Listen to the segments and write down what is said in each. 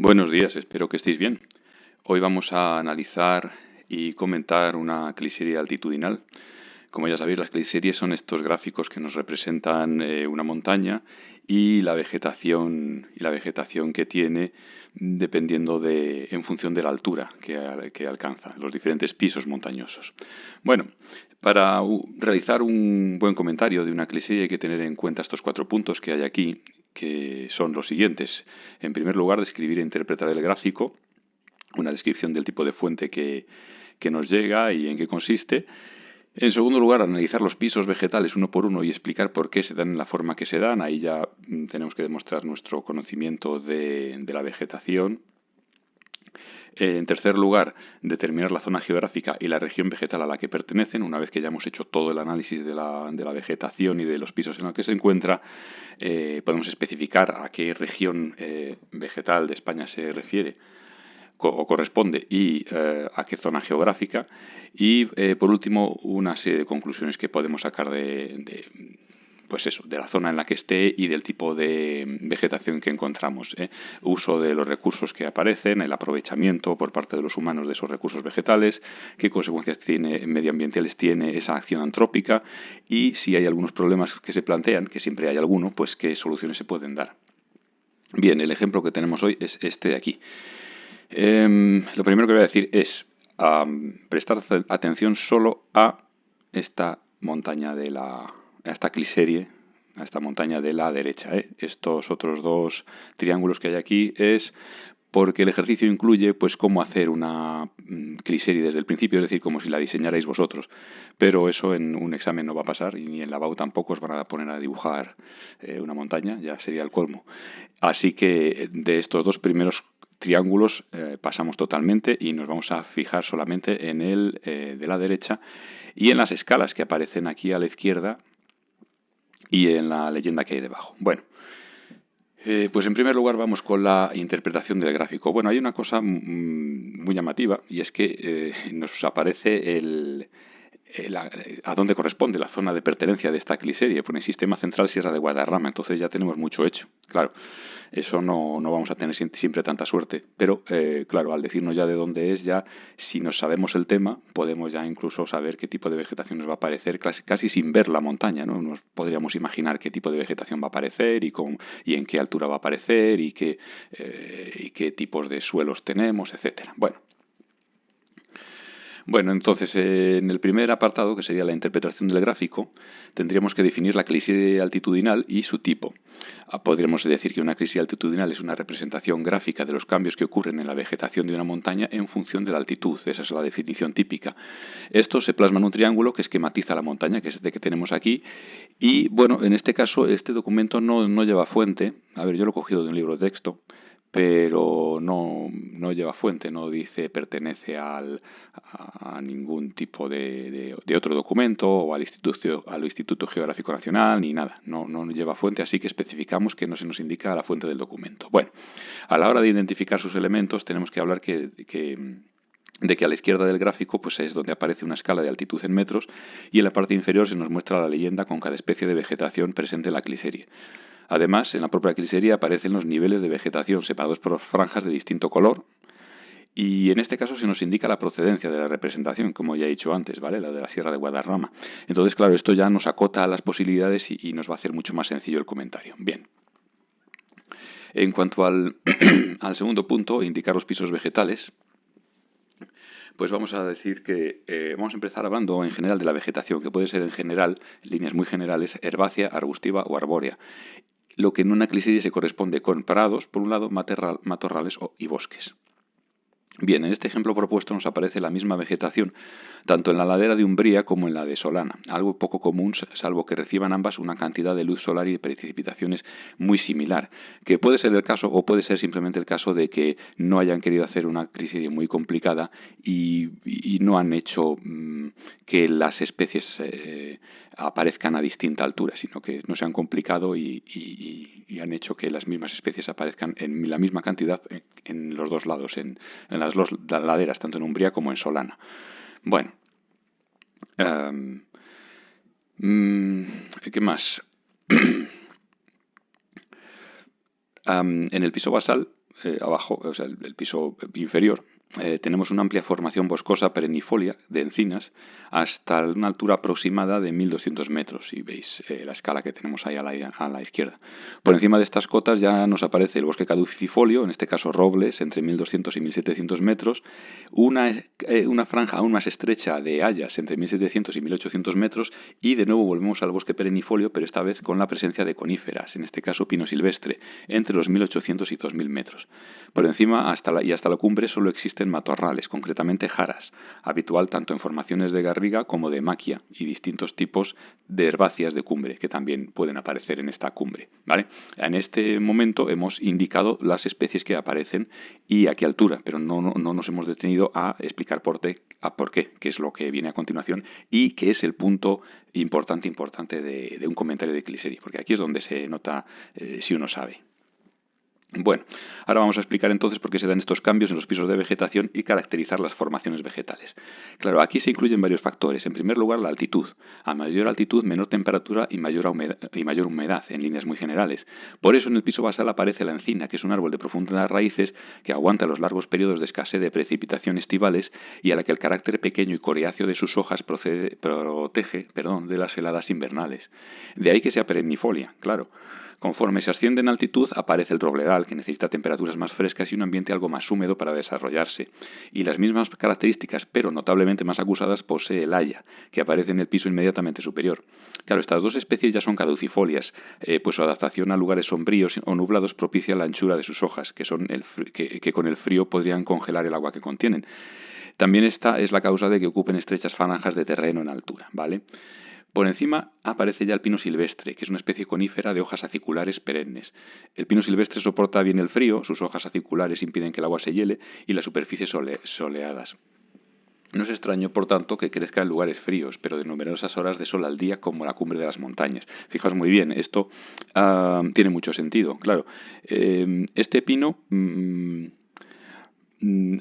Buenos días, espero que estéis bien. Hoy vamos a analizar y comentar una cliserie altitudinal. Como ya sabéis, las cliseries son estos gráficos que nos representan una montaña y la vegetación que tiene en función de la altura que alcanza, los diferentes pisos montañosos. Bueno, para realizar un buen comentario de una cliserie hay que tener en cuenta estos 4 puntos que hay aquí, que son los siguientes. En primer lugar, describir e interpretar el gráfico, una descripción del tipo de fuente que nos llega y en qué consiste. En segundo lugar, analizar los pisos vegetales uno por uno y explicar por qué se dan en la forma que se dan. Ahí ya tenemos que demostrar nuestro conocimiento de la vegetación. En tercer lugar, determinar la zona geográfica y la región vegetal a la que pertenecen. Una vez que ya hemos hecho todo el análisis de la vegetación y de los pisos en los que se encuentra, podemos especificar a qué región vegetal de España se refiere o corresponde y a qué zona geográfica. Y por último, una serie de conclusiones que podemos sacar pues eso, de la zona en la que esté y del tipo de vegetación que encontramos. Uso de los recursos que aparecen, el aprovechamiento por parte de los humanos de esos recursos vegetales, qué consecuencias medioambientales tiene esa acción antrópica y si hay algunos problemas que se plantean, que siempre hay alguno, pues qué soluciones se pueden dar. Bien, el ejemplo que tenemos hoy es este de aquí. Lo primero que voy a decir es prestar atención solo a esta montaña a esta cliserie, a esta montaña de la derecha. Estos otros dos triángulos que hay aquí es porque el ejercicio incluye pues cómo hacer una cliserie desde el principio, es decir, como si la diseñarais vosotros. Pero eso en un examen no va a pasar y ni en la BAU tampoco os van a poner a dibujar una montaña, ya sería el colmo. Así que de estos dos primeros triángulos pasamos totalmente y nos vamos a fijar solamente en el de la derecha y en las escalas que aparecen aquí a la izquierda y en la leyenda que hay debajo. Bueno, pues en primer lugar vamos con la interpretación del gráfico. Bueno, hay una cosa muy llamativa y es que nos aparece a dónde corresponde la zona de pertenencia de esta cliserie. Pone Sistema Central Sierra de Guadarrama, entonces ya tenemos mucho hecho. Claro, eso no vamos a tener siempre tanta suerte, pero claro, al decirnos ya de dónde es, ya si nos sabemos el tema, podemos ya incluso saber qué tipo de vegetación nos va a aparecer casi sin ver la montaña, ¿no? Nos podríamos imaginar qué tipo de vegetación va a aparecer y en qué altura va a aparecer y qué tipos de suelos tenemos, etcétera. Bueno, entonces en el primer apartado, que sería la interpretación del gráfico, tendríamos que definir la cliserie altitudinal y su tipo. Podríamos decir que una cliserie altitudinal es una representación gráfica de los cambios que ocurren en la vegetación de una montaña en función de la altitud. Esa es la definición típica. Esto se plasma en un triángulo que esquematiza la montaña, que es este que tenemos aquí. Y bueno, en este caso, este documento no lleva fuente. A ver, yo lo he cogido de un libro de texto, pero no lleva fuente, no dice pertenece a ningún tipo de otro documento o al Instituto Geográfico Nacional ni nada, no lleva fuente, así que especificamos que no se nos indica la fuente del documento. Bueno, a la hora de identificar sus elementos tenemos que hablar de que a la izquierda del gráfico pues es donde aparece una escala de altitud en metros y en la parte inferior se nos muestra la leyenda con cada especie de vegetación presente en la cliserie. Además, en la propia cliserie aparecen los niveles de vegetación separados por franjas de distinto color y en este caso se nos indica la procedencia de la representación, como ya he dicho antes, ¿vale? La de la Sierra de Guadarrama. Entonces, claro, esto ya nos acota las posibilidades y nos va a hacer mucho más sencillo el comentario. Bien. En cuanto al segundo punto, indicar los pisos vegetales, pues vamos a decir que vamos a empezar hablando en general de la vegetación, que puede ser en general, líneas muy generales, herbácea, arbustiva o arbórea. Lo que en una cliserie se corresponde con prados, por un lado, matorrales y bosques. Bien, en este ejemplo propuesto nos aparece la misma vegetación tanto en la ladera de Umbría como en la de Solana, algo poco común salvo que reciban ambas una cantidad de luz solar y de precipitaciones muy similar, que puede ser el caso o puede ser simplemente el caso de que no hayan querido hacer una cliserie muy complicada y no han hecho que las especies aparezcan a distinta altura, sino que no se han complicado y han hecho que las mismas especies aparezcan en la misma cantidad en los dos lados, en las dos laderas, tanto en Umbría como en Solana. Bueno, ¿qué más? En el piso basal abajo, o sea, el piso inferior, tenemos una amplia formación boscosa perennifolia de encinas hasta una altura aproximada de 1200 metros, si veis la escala que tenemos ahí a la izquierda. Por encima de estas cotas ya nos aparece el bosque caducifolio, en este caso robles, entre 1200 y 1700 metros, una franja aún más estrecha de hayas entre 1700 y 1800 metros, y de nuevo volvemos al bosque perennifolio, pero esta vez con la presencia de coníferas, en este caso pino silvestre, entre los 1800 y 2000 metros. Por encima hasta la cumbre solo existen matorrales, concretamente jaras, habitual tanto en formaciones de garriga como de maquia, y distintos tipos de herbáceas de cumbre que también pueden aparecer en esta cumbre, ¿vale? En este momento hemos indicado las especies que aparecen y a qué altura, pero no nos hemos detenido a explicar por qué, qué es lo que viene a continuación y qué es el punto importante de un comentario de Cliserie, porque aquí es donde se nota si uno sabe. Bueno, ahora vamos a explicar entonces por qué se dan estos cambios en los pisos de vegetación y caracterizar las formaciones vegetales. Claro, aquí se incluyen varios factores. En primer lugar, la altitud. A mayor altitud, menor temperatura y mayor humedad, en líneas muy generales. Por eso en el piso basal aparece la encina, que es un árbol de profundas raíces que aguanta los largos periodos de escasez de precipitación estivales y a la que el carácter pequeño y coriáceo de sus hojas protege de las heladas invernales. De ahí que sea perennifolia, claro. Conforme se asciende en altitud, aparece el robledal, que necesita temperaturas más frescas y un ambiente algo más húmedo para desarrollarse. Y las mismas características, pero notablemente más acusadas, posee el haya, que aparece en el piso inmediatamente superior. Claro, estas dos especies ya son caducifolias, pues su adaptación a lugares sombríos o nublados propicia la anchura de sus hojas, que con el frío podrían congelar el agua que contienen. También esta es la causa de que ocupen estrechas franjas de terreno en altura, ¿vale? Por encima aparece ya el pino silvestre, que es una especie conífera de hojas aciculares perennes. El pino silvestre soporta bien el frío, sus hojas aciculares impiden que el agua se hiele y las superficies soleadas. No es extraño, por tanto, que crezca en lugares fríos, pero de numerosas horas de sol al día, como la cumbre de las montañas. Fijaos muy bien, esto tiene mucho sentido. Claro, este pino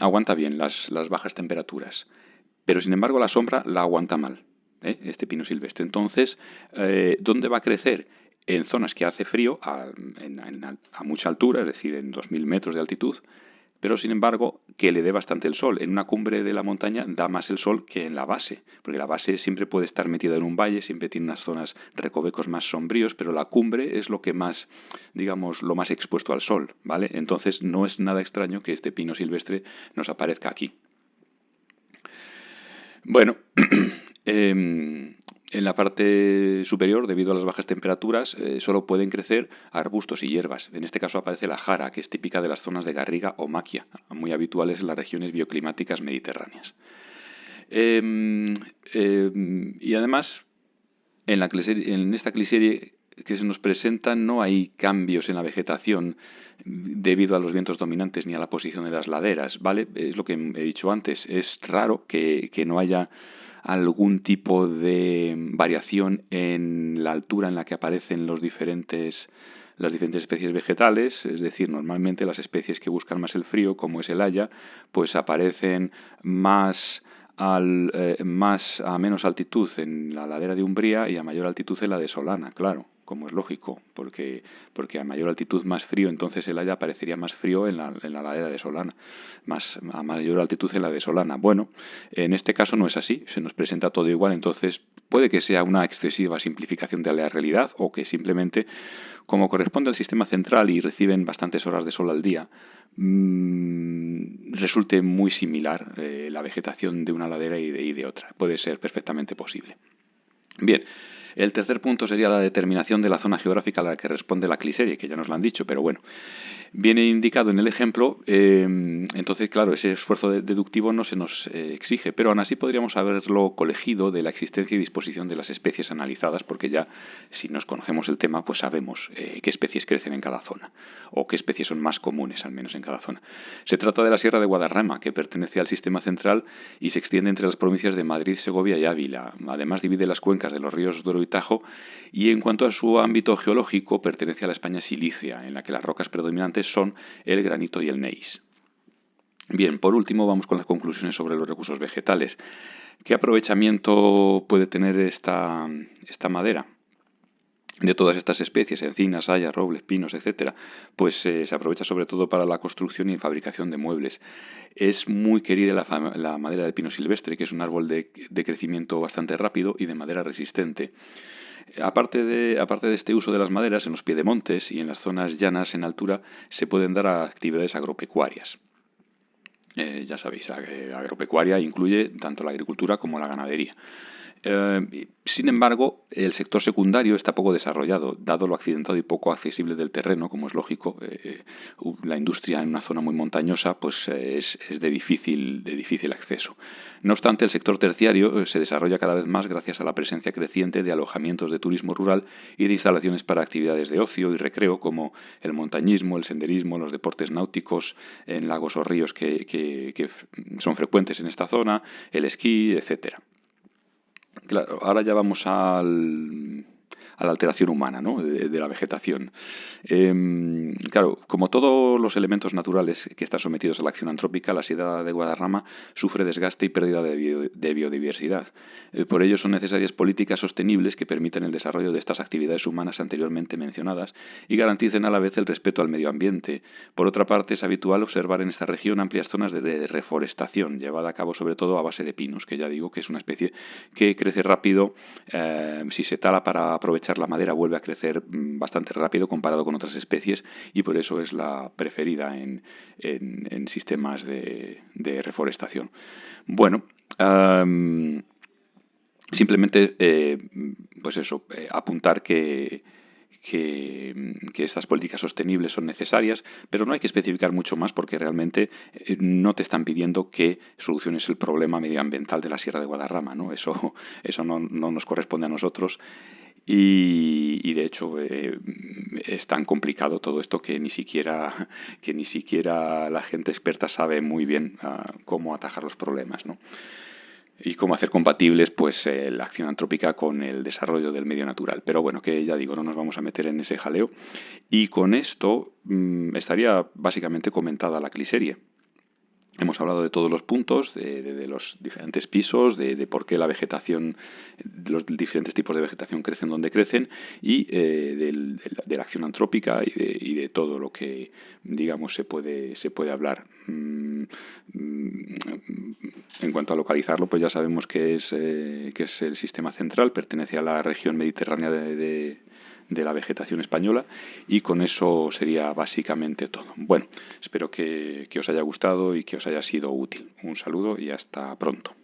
aguanta bien las bajas temperaturas, pero sin embargo la sombra la aguanta mal. Este pino silvestre. Entonces, ¿dónde va a crecer? En zonas que hace frío a mucha altura, es decir, en 2000 metros de altitud, pero sin embargo que le dé bastante el sol. En una cumbre de la montaña da más el sol que en la base, porque la base siempre puede estar metida en un valle, siempre tiene unas zonas, recovecos más sombríos, pero la cumbre es lo que más, digamos, lo más expuesto al sol, ¿vale? Entonces no es nada extraño que este pino silvestre nos aparezca aquí. Bueno, en la parte superior, debido a las bajas temperaturas, solo pueden crecer arbustos y hierbas. En este caso aparece la jara, que es típica de las zonas de garriga o maquia, muy habituales en las regiones bioclimáticas mediterráneas. Y además, en esta cliserie que se nos presenta no hay cambios en la vegetación debido a los vientos dominantes ni a la posición de las laderas, ¿vale? Es lo que he dicho antes. Es raro que no haya algún tipo de variación en la altura en la que aparecen las diferentes especies vegetales, es decir, normalmente las especies que buscan más el frío, como es el haya, pues aparecen más a menos altitud en la ladera de Umbría y a mayor altitud en la de Solana, claro, como es lógico, porque a mayor altitud más frío, entonces el haya aparecería más frío en la ladera de Solana, a mayor altitud en la de Solana. Bueno, en este caso no es así, se nos presenta todo igual, entonces puede que sea una excesiva simplificación de la realidad o que simplemente, como corresponde al sistema central y reciben bastantes horas de sol al día, resulte muy similar la vegetación de una ladera y de otra. Puede ser perfectamente posible. Bien, el tercer punto sería la determinación de la zona geográfica a la que responde la cliserie, que ya nos lo han dicho, pero bueno, viene indicado en el ejemplo, entonces claro, ese esfuerzo deductivo no se nos exige, pero aún así podríamos haberlo colegido de la existencia y disposición de las especies analizadas, porque ya si nos conocemos el tema, pues sabemos qué especies crecen en cada zona, o qué especies son más comunes, al menos en cada zona. Se trata de la Sierra de Guadarrama, que pertenece al sistema central y se extiende entre las provincias de Madrid, Segovia y Ávila. Además divide las cuencas de los ríos Duero y Tajo, y en cuanto a su ámbito geológico, pertenece a la España silícea, en la que las rocas predominantes son el granito y el gneiss. Bien, por último vamos con las conclusiones sobre los recursos vegetales. ¿Qué aprovechamiento puede tener esta madera? de todas estas especies, encinas, hayas, robles, pinos, etcétera, pues se aprovecha sobre todo para la construcción y fabricación de muebles. Es muy querida la madera del pino silvestre, que es un árbol de crecimiento bastante rápido y de madera resistente. Aparte de este uso de las maderas, en los piedemontes y en las zonas llanas en altura se pueden dar actividades agropecuarias. Ya sabéis, agropecuaria incluye tanto la agricultura como la ganadería. Sin embargo, el sector secundario está poco desarrollado, dado lo accidentado y poco accesible del terreno, como es lógico. La industria en una zona muy montañosa pues, es de difícil acceso. No obstante, el sector terciario se desarrolla cada vez más gracias a la presencia creciente de alojamientos de turismo rural y de instalaciones para actividades de ocio y recreo, como el montañismo, el senderismo, los deportes náuticos en lagos o ríos que son frecuentes en esta zona, el esquí, etcétera. Claro, ahora ya vamos a la alteración humana, ¿no? de la vegetación. Claro, como todos los elementos naturales que están sometidos a la acción antrópica, la Sierra de Guadarrama sufre desgaste y pérdida de biodiversidad. Por ello son necesarias políticas sostenibles que permitan el desarrollo de estas actividades humanas anteriormente mencionadas y garanticen a la vez el respeto al medio ambiente. Por otra parte, es habitual observar en esta región amplias zonas de reforestación, llevada a cabo sobre todo a base de pinos, que ya digo que es una especie que crece rápido. Si se tala para aprovechar la madera, vuelve a crecer bastante rápido comparado con otras especies, y por eso es la preferida en sistemas de reforestación. Bueno, simplemente pues eso, apuntar que estas políticas sostenibles son necesarias, pero no hay que especificar mucho más porque realmente no te están pidiendo que soluciones el problema medioambiental de la Sierra de Guadarrama, ¿no? Eso no nos corresponde a nosotros y de hecho es tan complicado todo esto que ni siquiera la gente experta sabe muy bien cómo atajar los problemas, ¿no? Y cómo hacer compatibles pues la acción antrópica con el desarrollo del medio natural. Pero bueno, que ya digo, no nos vamos a meter en ese jaleo. Y con esto estaría básicamente comentada la cliserie. Hemos hablado de todos los puntos, de los diferentes pisos, de por qué la vegetación, los diferentes tipos de vegetación crecen donde crecen y de la acción antrópica y de todo lo que, digamos, se puede hablar. En cuanto a localizarlo, pues ya sabemos que es el sistema central, pertenece a la región mediterránea de la vegetación española, y con eso sería básicamente todo. Bueno, espero que os haya gustado y que os haya sido útil. Un saludo y hasta pronto.